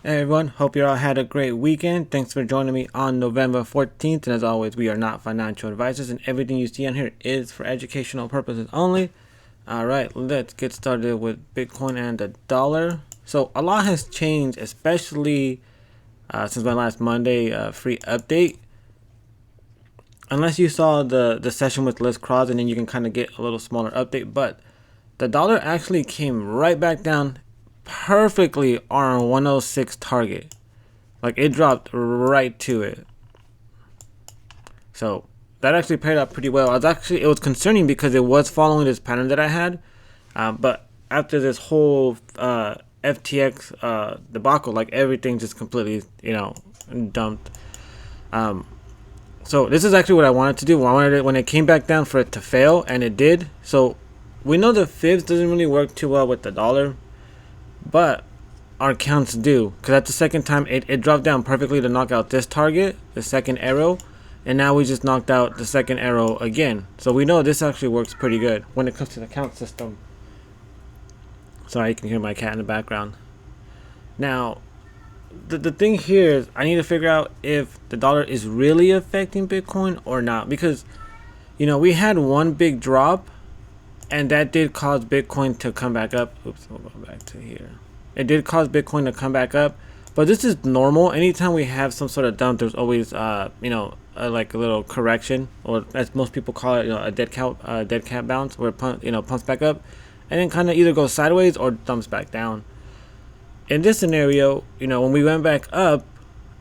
Hey everyone, hope you all had a great weekend. Thanks for joining me on November 14th. And as always, we are not financial advisors, and everything you see on here is for educational purposes only. Alright, let's get started with Bitcoin and the dollar. So, a lot has changed, especially since my last Monday free update. Unless you saw the session with Liz Cross, and then you can kind of get a little smaller update. But the dollar actually came right back down perfectly on 106 target. Like, it dropped right to it. So that actually played out pretty well. It was concerning because it was following this pattern that I had, but after this whole FTX debacle, like, everything just completely dumped. So this is actually what I wanted to do. I wanted it when it came back down for it to fail, and it did. So we know the fibs doesn't really work too well with the dollar, but our counts do, because that's the second time it dropped down perfectly to knock out this target, the second arrow, and now we just knocked out the second arrow again. So we know this actually works pretty good when it comes to the count system. Sorry, you can hear my cat in the background. Now, the thing here is I need to figure out if the dollar is really affecting Bitcoin or not, because we had one big drop, and that did cause Bitcoin to come back up. Oops, we'll go back to here. It did cause Bitcoin to come back up, but this is normal. Anytime we have some sort of dump, there's always like a little correction, or as most people call it, a dead cat bounce, where it pumps back up, and then kind of either goes sideways or dumps back down. In this scenario, when we went back up,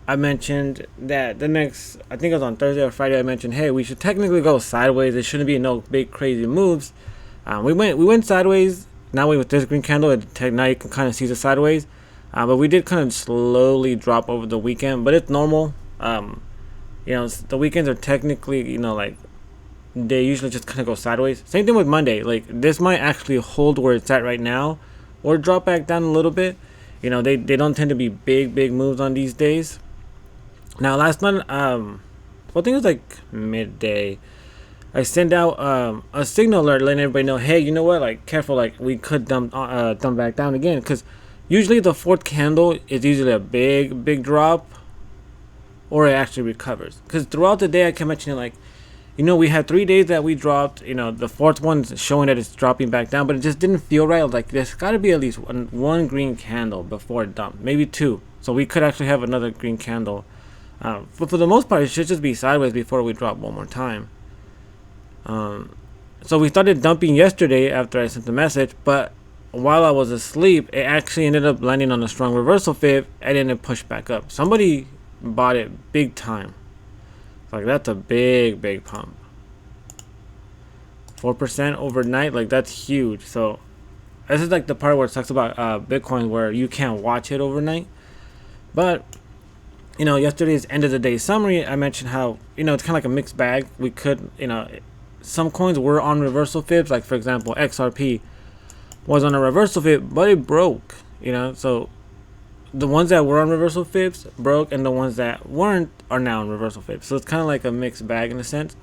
I mentioned that the next, I think it was on Thursday or Friday, I mentioned, hey, we should technically go sideways. There shouldn't be no big crazy moves. We went sideways. Now with this green candle, now you can kind of see the sideways. But we did kind of slowly drop over the weekend, but it's normal. The weekends are technically, like, they usually just kind of go sideways. Same thing with Monday. Like, this might actually hold where it's at right now, or drop back down a little bit. They don't tend to be big moves on these days. Now, last night, I think it was like midday, I send out a signal alert letting everybody know, hey, you know what, like, careful, like, we could dump back down again, because usually the fourth candle is usually a big drop, or it actually recovers. Because throughout the day I kept mentioning, like, we had 3 days that we dropped. The fourth one's showing that it's dropping back down, but it just didn't feel right. Like, there's got to be at least one green candle before it dumped, maybe two, so we could actually have another green candle. But for the most part, it should just be sideways before we drop one more time. So we started dumping yesterday after I sent the message, but while I was asleep, it actually ended up landing on a strong reversal fib, and then it pushed back up. Somebody bought it big time. Like, that's a big pump. 4% overnight, like, that's huge. So this is like the part where it talks about Bitcoin, where you can't watch it overnight. But yesterday's end of the day summary, I mentioned how it's kind of like a mixed bag. We could some coins were on reversal fibs, like, for example, XRP was on a reversal fib, but it broke. So the ones that were on reversal fibs broke, and the ones that weren't are now on reversal fibs. So it's kind of like a mixed bag in a sense.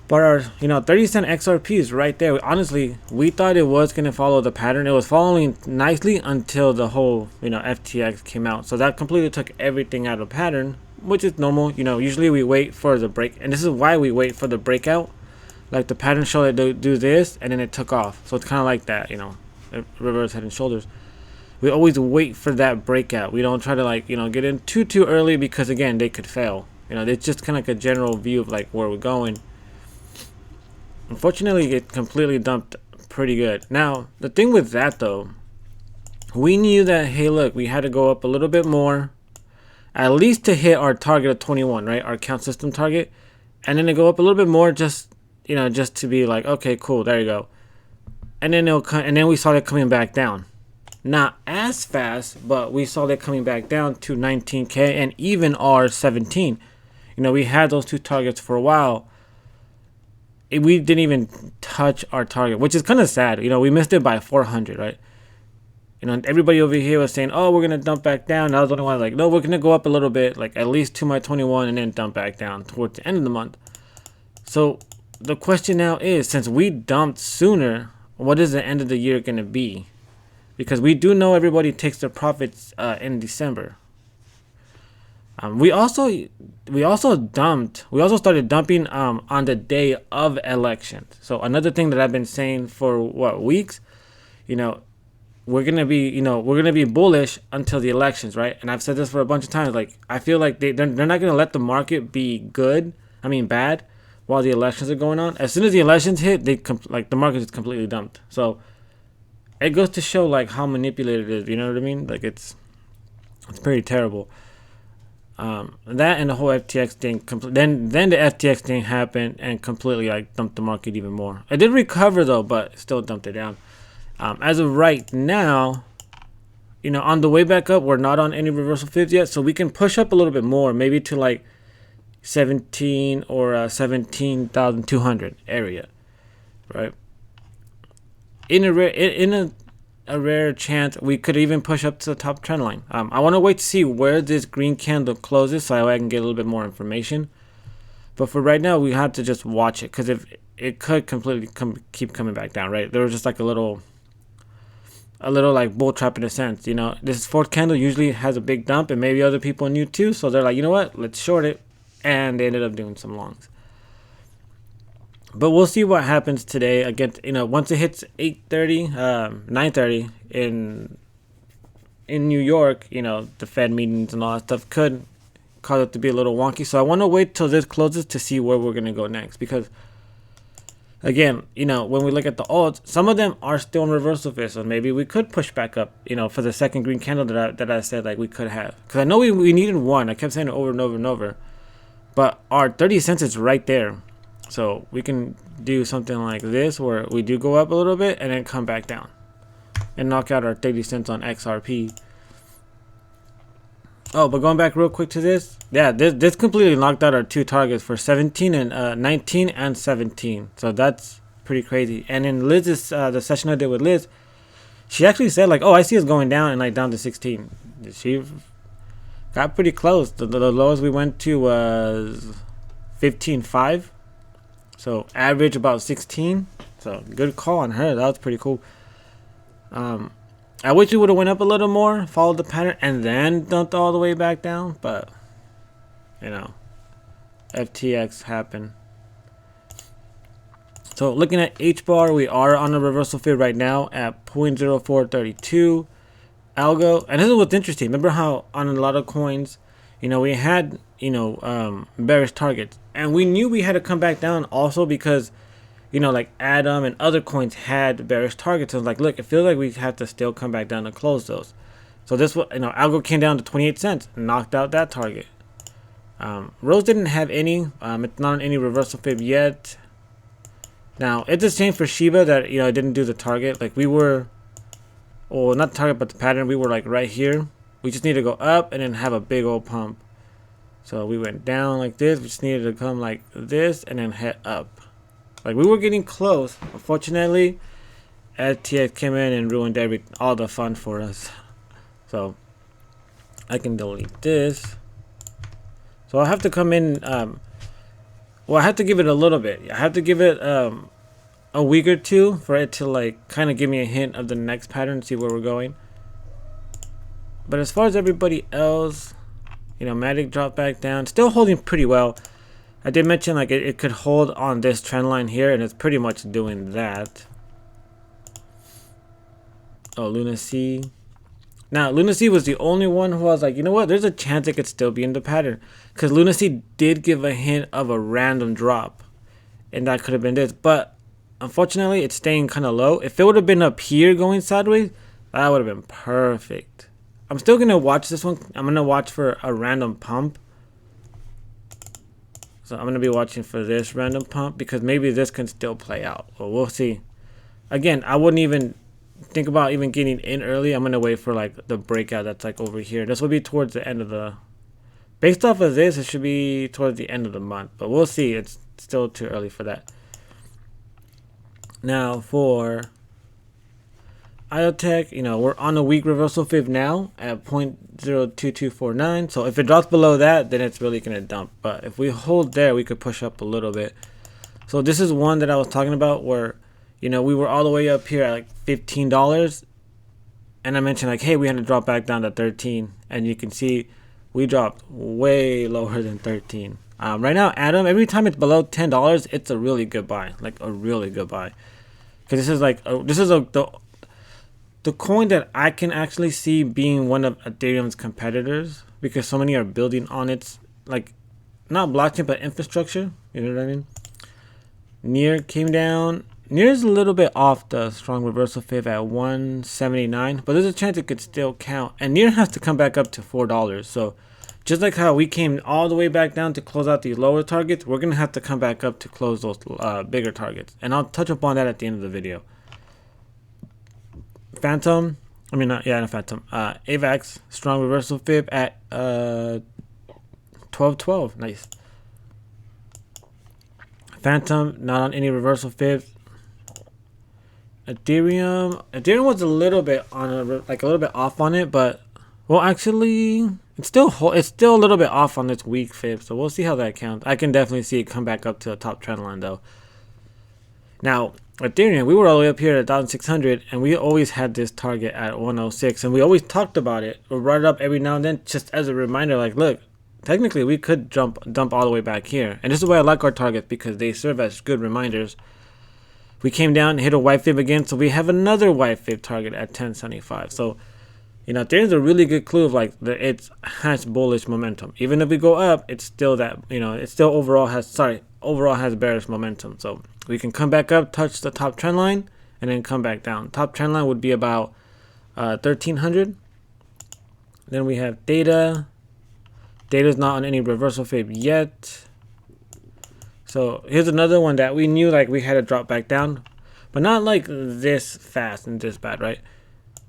But our 30-cent XRP is right there. Honestly, we thought it was going to follow the pattern. It was following nicely until the whole FTX came out. So that completely took everything out of pattern, which is normal. Usually we wait for the break, and this is why we wait for the breakout. Like, the pattern showed it do this, and then it took off. So it's kind of like that, reverse head and shoulders. We always wait for that breakout. We don't try to get in too early, because again, they could fail. It's just kind of like a general view of like where we're going. Unfortunately, it completely dumped pretty good. Now, the thing with that though, we knew that, hey, look, we had to go up a little bit more, at least to hit our target of 21, right? Our count system target, and then to go up a little bit more, just to be like, okay, cool, there you go. And then we saw it coming back down. Not as fast, but we saw that coming back down to 19K and even R17. We had those two targets for a while. We didn't even touch our target, which is kind of sad. We missed it by 400, right? Everybody over here was saying, oh, we're going to dump back down. I was the only one like, no, we're going to go up a little bit, like at least to my 21, and then dump back down towards the end of the month. So the question now is, since we dumped sooner, what is the end of the year going to be? because we do know everybody takes their profits in December. We also started dumping on the day of elections. So another thing that I've been saying for weeks, we're gonna be bullish until the elections, right? And I've said this for a bunch of times. Like, I feel like they're not gonna let the market be bad, while the elections are going on. As soon as the elections hit, the market is completely dumped. So it goes to show like how manipulated it is. You know what I mean? Like, it's pretty terrible. That and the whole FTX thing. Then the FTX thing happened and completely like dumped the market even more. It did recover though, but still dumped it down. As of right now, on the way back up, we're not on any reversal fibs yet, so we can push up a little bit more, maybe to like 17 or 17,200 area, right? In a rare chance, we could even push up to the top trend line. I want to wait to see where this green candle closes so I can get a little bit more information. But for right now, we have to just watch it, because if it could completely keep coming back down, right? There was just like a little like bull trap in a sense. This fourth candle usually has a big dump, and maybe other people knew too, so they're like, you know what, let's short it, and they ended up doing some longs. But we'll see what happens today. Again, once it hits 8:30, 9:30 in New York, the Fed meetings and all that stuff could cause it to be a little wonky. So I want to wait till this closes to see where we're gonna go next, because again, when we look at the alts, some of them are still in reversal phase, so maybe we could push back up, for the second green candle that I said like we could have. Because I know we needed one. I kept saying it over and over and over, but our 30 cents is right there. So we can do something like this where we do go up a little bit and then come back down and knock out our 30 cents on XRP. Oh, but going back real quick to this, yeah, this completely knocked out our two targets for 17 and 19 and 17. So that's pretty crazy. And in Liz's the session I did with Liz, she actually said like, oh, I see it's going down and like down to 16. She got pretty close. The lowest we went to was 15.5. So average about 16. So good call on her. That was pretty cool. I wish we would have went up a little more, followed the pattern, and then dumped all the way back down. But FTX happened. So looking at H bar, we are on a reversal fib right now at 0.0432. Algo, and this is what's interesting. Remember how on a lot of coins, we had bearish targets, and we knew we had to come back down also because like Atom and other coins had bearish targets. So like, look, it feels like we have to still come back down to close those. So this was, Algo came down to 28 cents, knocked out that target. Rose didn't have any. It's not on any reversal fib yet. Now it's the same for Shiba that it didn't do the target. Like we were, well, not the target but the pattern. We were like right here. We just need to go up and then have a big old pump. So we went down like this. We just needed to come like this and then head up. Like we were getting close. Unfortunately, FTX came in and ruined all the fun for us. So I can delete this. So I have to come in. Well, I have to give it a little bit. I have to give it a week or two for it to like kind of give me a hint of the next pattern, see where we're going. But as far as everybody else, Matic dropped back down, still holding pretty well. I did mention like it could hold on this trend line here, and it's pretty much doing that. Oh, LUNC. Now, LUNC was the only one who was like, you know what? There's a chance it could still be in the pattern, because LUNC did give a hint of a random drop, and that could have been this. But unfortunately, it's staying kind of low. If it would have been up here going sideways, that would have been perfect. I'm still gonna watch this one. I'm gonna watch for a random pump. So I'm going to be watching for this random pump, because maybe this can still play out. Well, we'll see. Again, I wouldn't even think about even getting in early. I'm going to wait for like the breakout that's like over here. This will be towards the end of the... Based off of this, it should be towards the end of the month. But we'll see. It's still too early for that. Now for IoTech, we're on a weak reversal fib now at 0.02249. So if it drops below that, then it's really going to dump. But if we hold there, we could push up a little bit. So this is one that I was talking about where, we were all the way up here at like $15. and I mentioned like, hey, we had to drop back down to 13, and you can see we dropped way lower than 13. Right now, Atom, every time it's below $10, it's a really good buy, like a really good buy, because this is like the coin that I can actually see being one of Ethereum's competitors, because so many are building on its, like, not blockchain but infrastructure. You know what I mean? Near came down. Near is a little bit off the strong reversal fib at 179, but there's a chance it could still count. And Near has to come back up to $4. So just like how we came all the way back down to close out these lower targets, we're gonna have to come back up to close those bigger targets. And I'll touch upon that at the end of the video. Phantom, I mean, not Phantom. AVAX strong reversal fib at 1212. Nice. Phantom not on any reversal fibs. Ethereum was a little bit on a little bit off on it, but well, actually, it's still a little bit off on its weak fib. So we'll see how that counts. I can definitely see it come back up to the top trend line though. Now, Ethereum, we were all the way up here at 1,600, and we always had this target at 106, and we always talked about it or brought it up every now and then, just as a reminder. Like, look, technically, we could dump all the way back here, and this is why I like our targets, because they serve as good reminders. We came down and hit a white fib again, so we have another white fib target at 1075. So, you know, there's a really good clue of like it has bullish momentum. Even if we go up, it's still that, you know, it still overall has bearish momentum. So we can come back up, touch the top trend line, and then come back down. Top trend line would be about 1300. Then we have data. Data's not on any reversal fib yet. So here's another one that we knew like we had to drop back down, but not like this fast and this bad, right?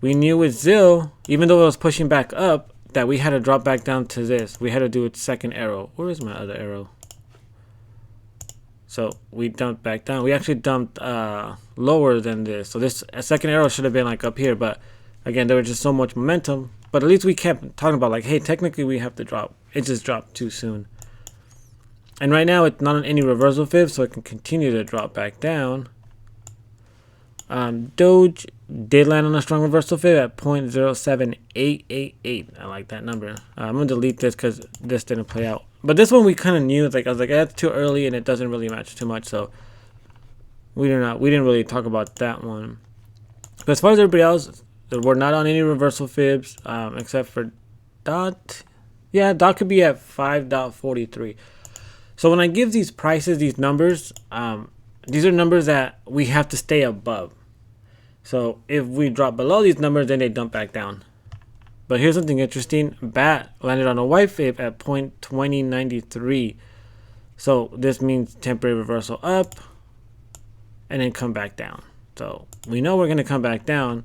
We knew with ZIL, even though it was pushing back up, that we had to drop back down to this. We had to do its second arrow. Where is my other arrow? So we dumped back down. We actually dumped lower than this. So this second arrow should have been like up here, but again, there was just so much momentum. But at least we kept talking about like, hey, technically we have to drop. It just dropped too soon. And right now it's not on any reversal fib, so it can continue to drop back down. Doge did land on a strong reversal fib at 0.07888. I like that number. I'm gonna delete this because this didn't play out. But this one we kind of knew. It's like I was like, that's too early and it doesn't really match too much, so we didn't really talk about that one. But as far as everybody else, we're not on any reversal fibs, except for DOT. Yeah, DOT could be at 5.43. So when I give these prices, these numbers, these are numbers that we have to stay above. So if we drop below these numbers, then they dump back down. But here's something interesting. BAT landed on a white fib at 0.2093. So this means temporary reversal up and then come back down. So we know we're going to come back down.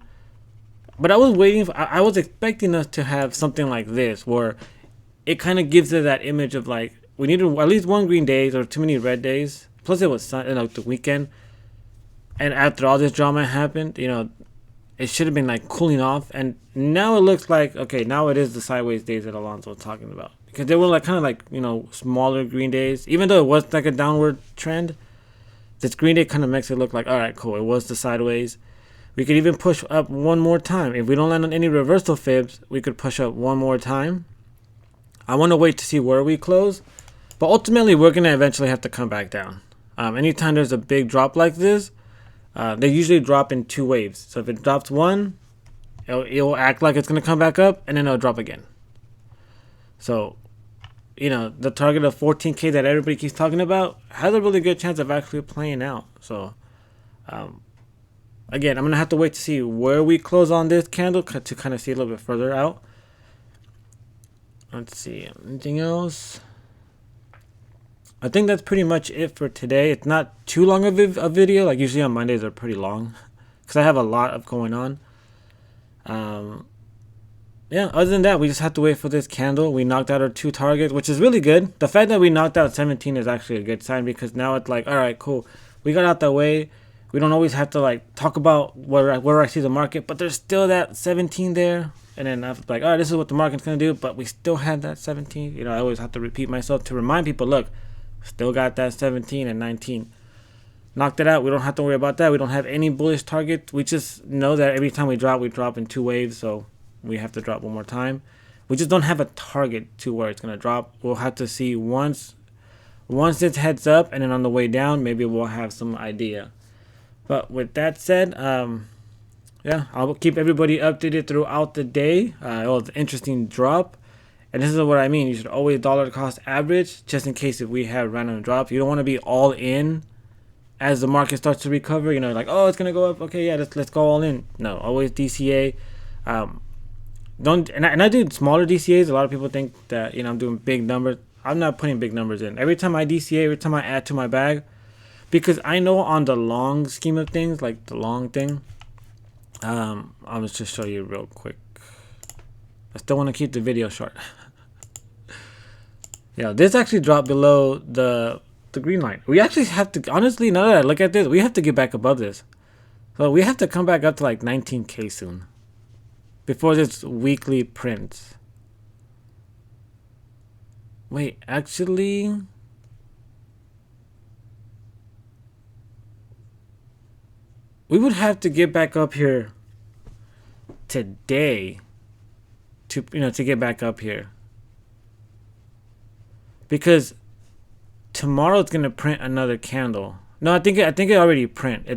But I was waiting for, I was expecting us to have something like this, where it kind of gives it that image of like, we needed at least one green days or too many red days. Plus it was like the weekend. And after all this drama happened, you know, it should have been like cooling off. And now it looks like, okay, now it is the sideways days that Alonso was talking about. Because they were like kind of like, you know, smaller green days. Even though it was like a downward trend, this green day kind of makes it look like, all right, cool, it was the sideways. We could even push up one more time. If we don't land on any reversal fibs, we could push up one more time. I want to wait to see where we close. But ultimately, we're going to eventually have to come back down. Anytime there's a big drop like this, they usually drop in two waves. So if it drops one, it'll act like it's going to come back up, and then it'll drop again. So, you know, the target of 14K that everybody keeps talking about has a really good chance of actually playing out. So, again, I'm going to have to wait to see where we close on this candle to kind of see a little bit further out. Let's see. Anything else? I think that's pretty much it for today. It's not too long of a video. Like usually on Mondays are pretty long because I have a lot of going on. Yeah, other than that, we just have to wait for this candle. We knocked out our two targets, which is really good. The fact that we knocked out 17 is actually a good sign, because now it's like, all right, cool. We got out that way. We don't always have to like talk about where I see the market, but there's still that 17 there. And then I'm like, all right, this is what the market's going to do, but we still had that 17. You know, I always have to repeat myself to remind people, look, still got that 17 and 19. knocked it out. We don't have to worry about that. We don't have any bullish targets. We just know that every time we drop in 2 waves, so we have to drop one more time. We just don't have a target to where it's gonna drop. We'll have to see once it heads up, and then on the way down, maybe we'll have some idea. But with that said, yeah, I'll keep everybody updated throughout the day. It was an interesting drop. And this is what I mean. You should always dollar cost average, just in case if we have random drops. You don't want to be all in as the market starts to recover. You know, like, oh, it's gonna go up. Okay, yeah, let's go all in. No, always DCA. Don't and I do smaller DCAs. A lot of people think that, you know, I'm doing big numbers. I'm not putting big numbers in. Every time I DCA, every time I add to my bag, because I know on the long scheme of things, like the long thing. I'll just show you real quick. I still want to keep the video short. Yeah, this actually dropped below the green line. We actually have to, honestly, now that I look at this, we have to get back above this. So we have to come back up to like 19K soon, before this weekly prints. Wait, actually, we would have to get back up here today to, you know, to get back up here, because tomorrow it's gonna print another candle. No, I think it already print.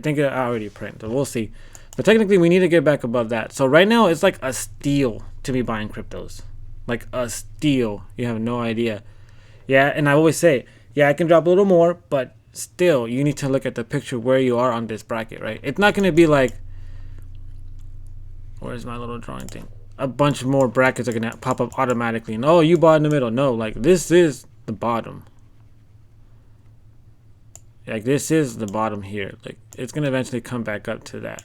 So we'll see. But technically, we need to get back above that. So right now, it's like a steal to be buying cryptos, like a steal. You have no idea. Yeah, and I always say, yeah, I can drop a little more, but still, you need to look at the picture where you are on this bracket, right? It's not gonna be like, where's my little drawing thing? A bunch more brackets are gonna pop up automatically. And oh, you bought in the middle. No, like this is the bottom. Like this is the bottom here. Like it's gonna eventually come back up to that.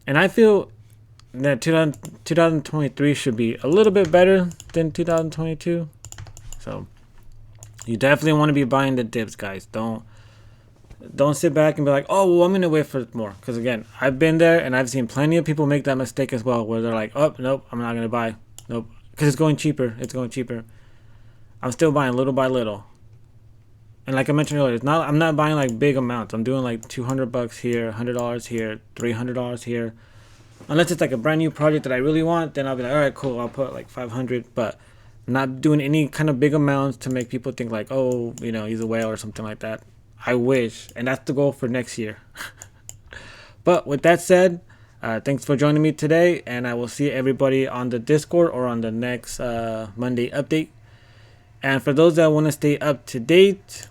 And I feel that 2023 should be a little bit better than 2022. So you definitely want to be buying the dips, guys. Don't sit back and be like, oh, well, I'm gonna wait for more. Because again, I've been there and I've seen plenty of people make that mistake as well, where they're like, oh, nope, I'm not gonna buy. Nope, because it's going cheaper. I'm still buying little by little. And like I mentioned earlier, I'm not buying like big amounts. I'm doing like $200 here, $100 here, $300 here. Unless it's like a brand new project that I really want, then I'll be like, all right, cool, I'll put like 500. But I'm not doing any kind of big amounts to make people think like, oh, you know, he's a whale or something like that. I wish, and that's the goal for next year. But with that said, thanks for joining me today, and I will see everybody on the Discord or on the next Monday update. And for those that want to stay up to date,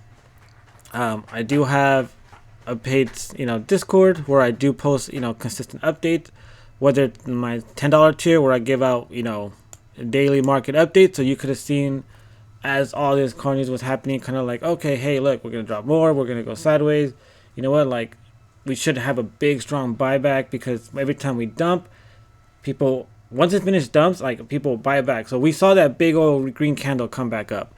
I do have a paid, you know, Discord where I do post, you know, consistent updates. Whether it's my $10 tier where I give out, you know, daily market updates, so you could have seen as all this carnage was happening, kind of like, okay, hey, look, we're gonna drop more, we're gonna go sideways. You know what? Like, we should have a big, strong buyback, because every time we dump, people, once it finishes dumps, like people buy back. So we saw that big old green candle come back up.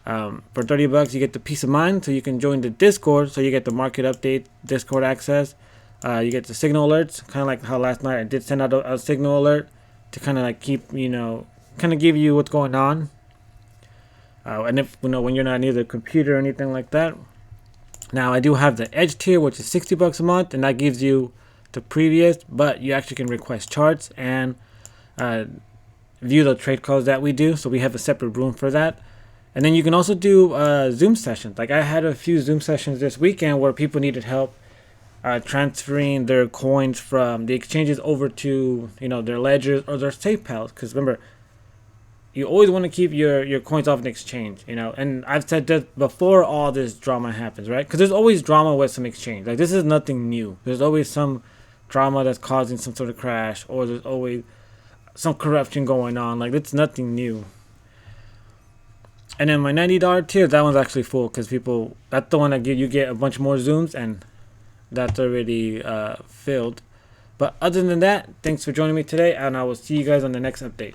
For $30, you get the peace of mind, so you can join the Discord, so you get the market update, Discord access. You get the signal alerts, kind of like how last night I did send out a signal alert to kind of like keep, you know, kind of give you what's going on. And if, you know, when you're not near the computer or anything like that. Now I do have the Edge tier, which is $60 a month, and that gives you the previous, but you actually can request charts and view the trade calls that we do. So we have a separate room for that. And then you can also do Zoom sessions. Like I had a few Zoom sessions this weekend where people needed help transferring their coins from the exchanges over to, you know, their ledgers or their safe pals. Because remember, you always want to keep your coins off an exchange, you know. And I've said that before all this drama happens, right? Because there's always drama with some exchange. Like this is nothing new. There's always some drama that's causing some sort of crash, or there's always some corruption going on. Like it's nothing new. And then my $90 tier, that one's actually full, because people, that's the one that you get a bunch more zooms, and that's already filled. But other than that, thanks for joining me today, and I will see you guys on the next update.